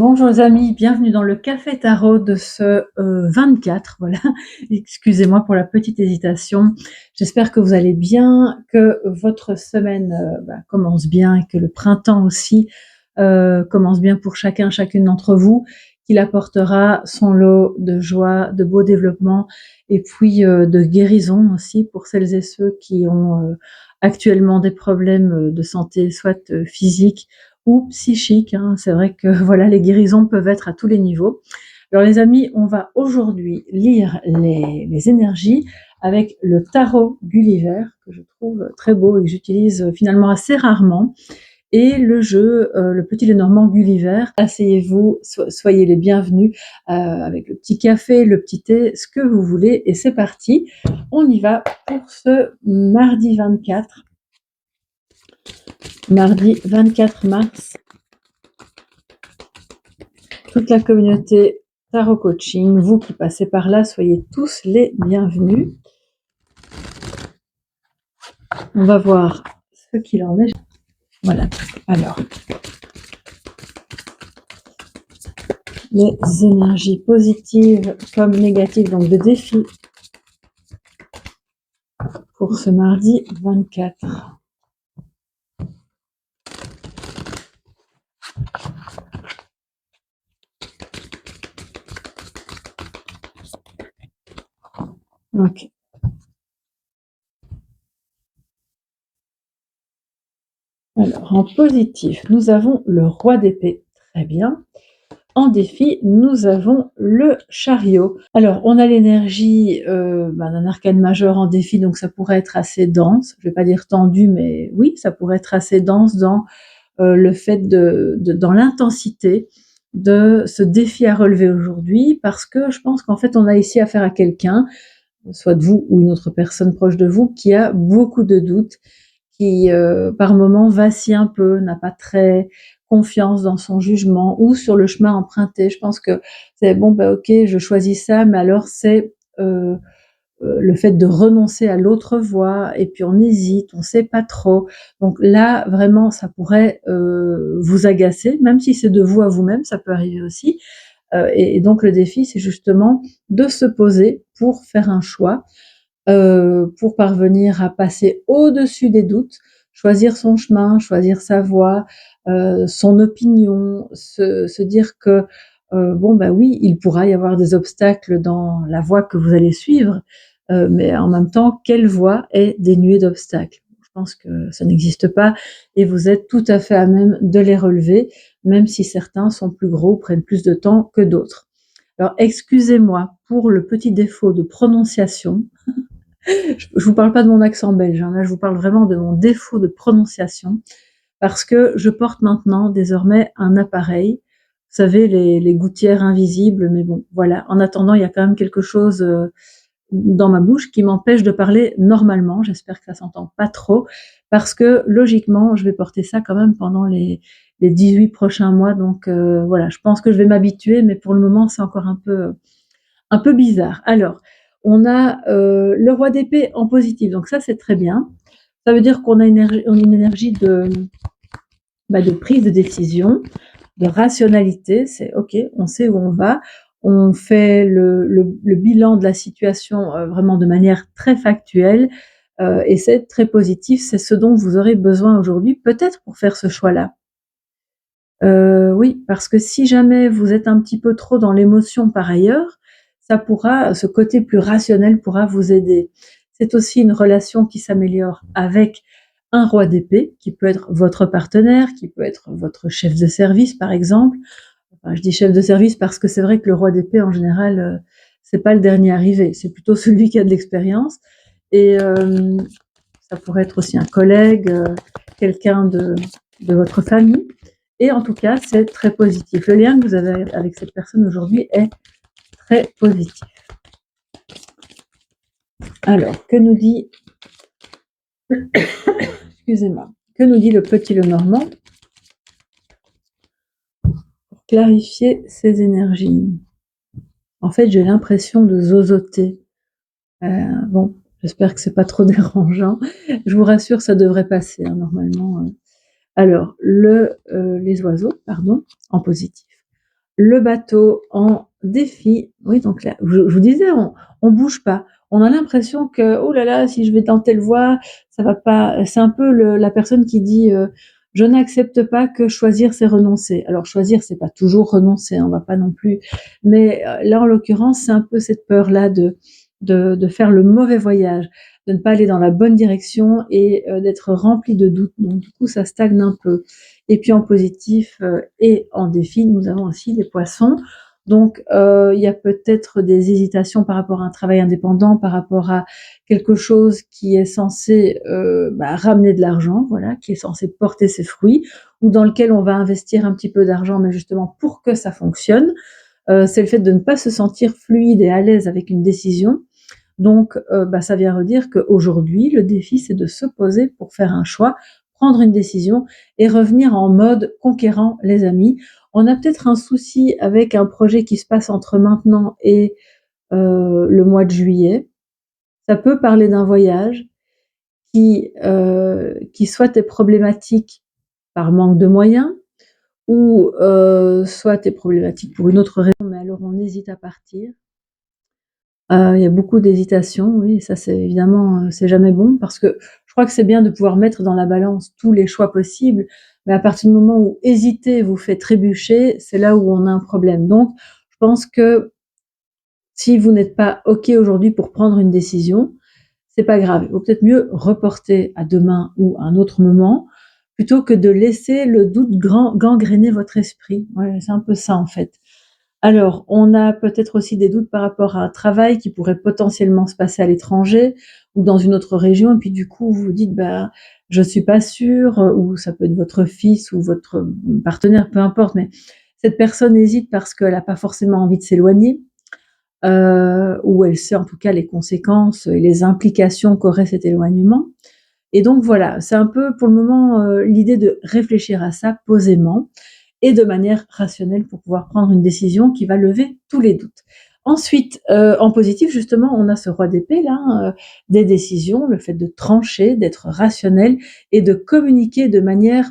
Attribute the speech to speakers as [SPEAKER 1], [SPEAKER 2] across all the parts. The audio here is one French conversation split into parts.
[SPEAKER 1] Bonjour les amis, bienvenue dans le café tarot de ce 24, voilà. Excusez-moi pour la petite hésitation. J'espère que vous allez bien, que votre semaine commence bien et que le printemps aussi commence bien pour chacune d'entre vous, qu'il apportera son lot de joie, de beau développement et puis de guérison aussi pour celles et ceux qui ont actuellement des problèmes de santé, soit physiques ou psychique, hein. C'est vrai que voilà, les guérisons peuvent être à tous les niveaux. Alors les amis, on va aujourd'hui lire les énergies avec le tarot Gulliver, que je trouve très beau et que j'utilise finalement assez rarement, et le jeu le petit Lenormand Gulliver. Asseyez-vous, soyez les bienvenus avec le petit café, le petit thé, ce que vous voulez, et c'est parti. On y va pour ce mardi 24 mars. Toute la communauté Tarot Coaching, vous qui passez par là, soyez tous les bienvenus. On va voir ce qu'il en est. Voilà. Alors, les énergies positives comme négatives, donc de défis pour ce mardi 24. Ok. Alors, en positif, nous avons le roi d'épée. Très bien. En défi, nous avons le chariot. Alors, on a l'énergie d'un arcane majeur en défi, donc ça pourrait être assez dense. Je ne vais pas dire tendu, mais oui, ça pourrait être assez dense dans le fait dans l'intensité de ce défi à relever aujourd'hui, parce que je pense qu'en fait, on a ici affaire à quelqu'un, soit de vous ou une autre personne proche de vous, qui a beaucoup de doutes, qui par moments vacille un peu, n'a pas très confiance dans son jugement ou sur le chemin emprunté. Je pense que c'est bon, ok, je choisis ça, mais alors c'est le fait de renoncer à l'autre voie, et puis on hésite, on sait pas trop. Donc là, vraiment, ça pourrait vous agacer, même si c'est de vous à vous-même, ça peut arriver aussi. Et donc le défi, c'est justement de se poser pour faire un choix, pour parvenir à passer au-dessus des doutes, choisir son chemin, choisir sa voie, son opinion, se dire que oui, il pourra y avoir des obstacles dans la voie que vous allez suivre, mais en même temps, quelle voie est dénuée d'obstacles? Je pense que ça n'existe pas, et vous êtes tout à fait à même de les relever, même si certains sont plus gros, prennent plus de temps que d'autres. Alors, excusez-moi pour le petit défaut de prononciation. Je vous parle pas de mon accent belge, hein, là je vous parle vraiment de mon défaut de prononciation, parce que je porte maintenant désormais un appareil, vous savez, les gouttières invisibles, mais bon, voilà. En attendant, il y a quand même quelque chose dans ma bouche qui m'empêche de parler normalement. J'espère que ça s'entend pas trop, parce que logiquement, je vais porter ça quand même pendant les 18 prochains mois. Donc voilà, je pense que je vais m'habituer, mais pour le moment, c'est encore un peu bizarre. Alors, on a le roi d'épée en positif, donc ça c'est très bien. Ça veut dire qu'on a une énergie de prise de décision, de rationalité. C'est ok, on sait où on va, on fait le bilan de la situation vraiment de manière très factuelle, et c'est très positif. C'est ce dont vous aurez besoin aujourd'hui, peut-être pour faire ce choix-là. Oui, parce que si jamais vous êtes un petit peu trop dans l'émotion par ailleurs, ce côté plus rationnel pourra vous aider. C'est aussi une relation qui s'améliore avec un roi d'épée, qui peut être votre partenaire, qui peut être votre chef de service, par exemple. Enfin, je dis chef de service parce que c'est vrai que le roi d'épée, en général, c'est pas le dernier arrivé, c'est plutôt celui qui a de l'expérience. Et ça pourrait être aussi un collègue, quelqu'un de votre famille. Et en tout cas, c'est très positif. Le lien que vous avez avec cette personne aujourd'hui est très positif. Alors, que nous dit excusez-moi, que nous dit le petit Lenormand pour clarifier ses énergies? En fait, j'ai l'impression de zozoter. Bon, j'espère que c'est pas trop dérangeant. Je vous rassure, ça devrait passer, normalement. Alors, les oiseaux, pardon, en positif. le bateau en défi. Oui, donc là, je vous disais, on bouge pas. On a l'impression que, oh là là, si je vais dans telle voie, ça va pas. C'est un peu la personne qui dit, je n'accepte pas que choisir c'est renoncer. Alors choisir c'est pas toujours renoncer, hein, on va pas non plus. Mais là en l'occurrence c'est un peu cette peur là de faire le mauvais voyage, de ne pas aller dans la bonne direction et d'être rempli de doutes. Donc du coup ça stagne un peu. Et puis en positif et en défi, nous avons aussi les poissons. Donc il y a peut-être des hésitations par rapport à un travail indépendant, par rapport à quelque chose qui est censé ramener de l'argent, voilà, qui est censé porter ses fruits, ou dans lequel on va investir un petit peu d'argent, mais justement pour que ça fonctionne. C'est le fait de ne pas se sentir fluide et à l'aise avec une décision. Donc, ça vient redire qu'aujourd'hui, le défi, c'est de se poser pour faire un choix, prendre une décision et revenir en mode conquérant, les amis. On a peut-être un souci avec un projet qui se passe entre maintenant et le mois de juillet. Ça peut parler d'un voyage qui soit est problématique par manque de moyens ou soit est problématique pour une autre raison, mais alors on hésite à partir. Il y a beaucoup d'hésitation, oui, ça c'est évidemment, c'est jamais bon parce que je crois que c'est bien de pouvoir mettre dans la balance tous les choix possibles, mais à partir du moment où hésiter vous fait trébucher, c'est là où on a un problème. Donc je pense que si vous n'êtes pas OK aujourd'hui pour prendre une décision, c'est pas grave. Il vaut peut-être mieux reporter à demain ou à un autre moment, plutôt que de laisser le doute gangréner votre esprit. Ouais, c'est un peu ça en fait. Alors, on a peut-être aussi des doutes par rapport à un travail qui pourrait potentiellement se passer à l'étranger ou dans une autre région, et puis du coup, vous vous dites, bah, je suis pas sûre, ou ça peut être votre fils ou votre partenaire, peu importe, mais cette personne hésite parce qu'elle n'a pas forcément envie de s'éloigner, ou elle sait en tout cas les conséquences et les implications qu'aurait cet éloignement. Et donc voilà, c'est un peu pour le moment l'idée de réfléchir à ça posément et de manière rationnelle pour pouvoir prendre une décision qui va lever tous les doutes. Ensuite, en positif, justement, on a ce roi d'épée là, des décisions, le fait de trancher, d'être rationnel et de communiquer de manière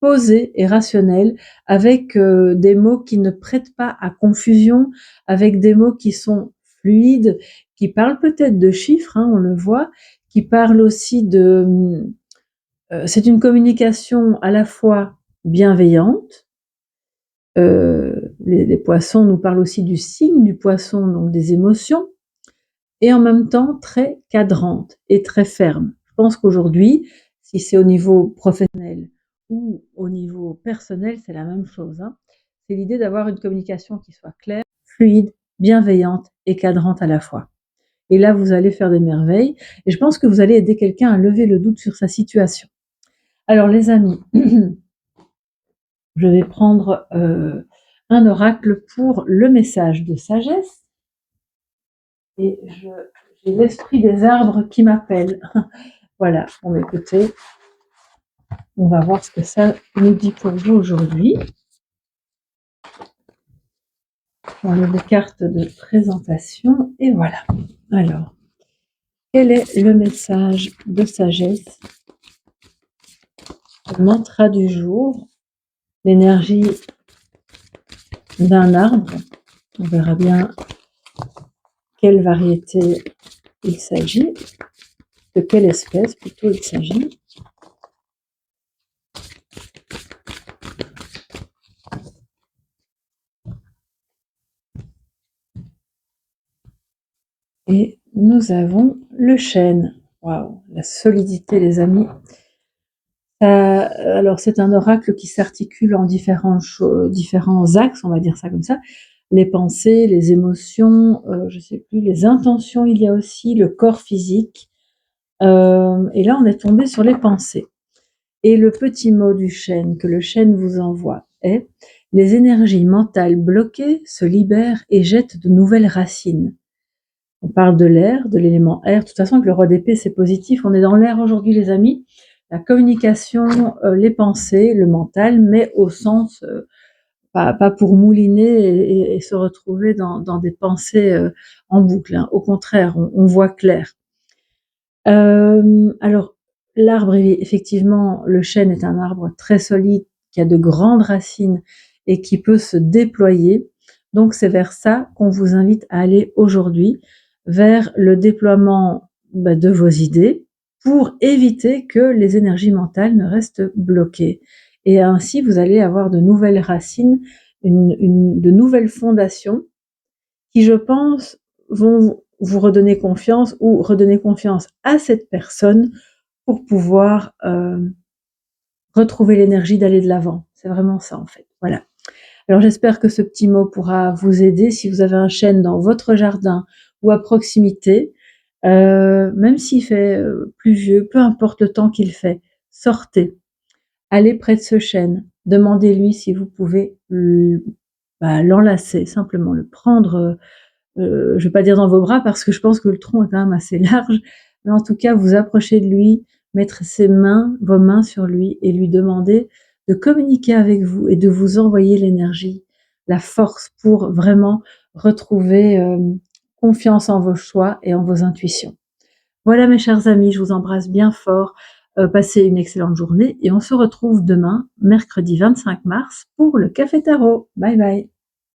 [SPEAKER 1] posée et rationnelle, avec des mots qui ne prêtent pas à confusion, avec des mots qui sont fluides, qui parlent peut-être de chiffres, hein, on le voit, qui parlent aussi de... c'est une communication à la fois bienveillante. Les poissons nous parlent aussi du signe du poisson, donc des émotions, et en même temps très cadrante et très ferme. Je pense qu'aujourd'hui, si c'est au niveau professionnel ou au niveau personnel, c'est la même chose, hein. C'est l'idée d'avoir une communication qui soit claire, fluide, bienveillante et cadrante à la fois. Et là, vous allez faire des merveilles, et je pense que vous allez aider quelqu'un à lever le doute sur sa situation. Alors les amis, je vais prendre un oracle pour le message de sagesse. Et j'ai l'esprit des arbres qui m'appelle. Voilà, bon écoutez, on va voir ce que ça nous dit pour vous aujourd'hui. J'enlève les cartes de présentation et voilà. Alors, quel est le message de sagesse? Le mantra du jour, l'énergie d'un arbre. On verra bien quelle variété il s'agit, de quelle espèce plutôt il s'agit. Et nous avons le chêne. Waouh, la solidité, les amis. Alors, c'est un oracle qui s'articule en différents axes, on va dire ça comme ça. Les pensées, les émotions, je sais plus, les intentions, il y a aussi le corps physique. Et là, on est tombé sur les pensées. Et le petit mot du chêne que le chêne vous envoie est: les énergies mentales bloquées se libèrent et jettent de nouvelles racines. On parle de l'air, de l'élément air. De toute façon, avec le roi d'épée, c'est positif. On est dans l'air aujourd'hui, les amis. La communication, les pensées, le mental, mais au sens, pas pour mouliner et se retrouver dans des pensées en boucle, hein. Au contraire, on voit clair. Alors, l'arbre, effectivement, le chêne est un arbre très solide, qui a de grandes racines et qui peut se déployer. Donc c'est vers ça qu'on vous invite à aller aujourd'hui, vers le déploiement de vos idées pour éviter que les énergies mentales ne restent bloquées. Et ainsi, vous allez avoir de nouvelles racines, de nouvelles fondations qui, je pense, vont vous redonner confiance ou redonner confiance à cette personne pour pouvoir retrouver l'énergie d'aller de l'avant. C'est vraiment ça en fait. Voilà. Alors j'espère que ce petit mot pourra vous aider si vous avez un chêne dans votre jardin ou à proximité, même s'il fait pluvieux, peu importe le temps qu'il fait, sortez, allez près de ce chêne, demandez-lui si vous pouvez l'enlacer, simplement le prendre, je vais pas dire dans vos bras parce que je pense que le tronc est quand même assez large, mais en tout cas vous approchez de lui, mettre vos mains sur lui et lui demander de communiquer avec vous et de vous envoyer l'énergie, la force pour vraiment retrouver confiance en vos choix et en vos intuitions. Voilà mes chers amis, je vous embrasse bien fort, passez une excellente journée et on se retrouve demain, mercredi 25 mars, pour le Café Tarot. Bye bye.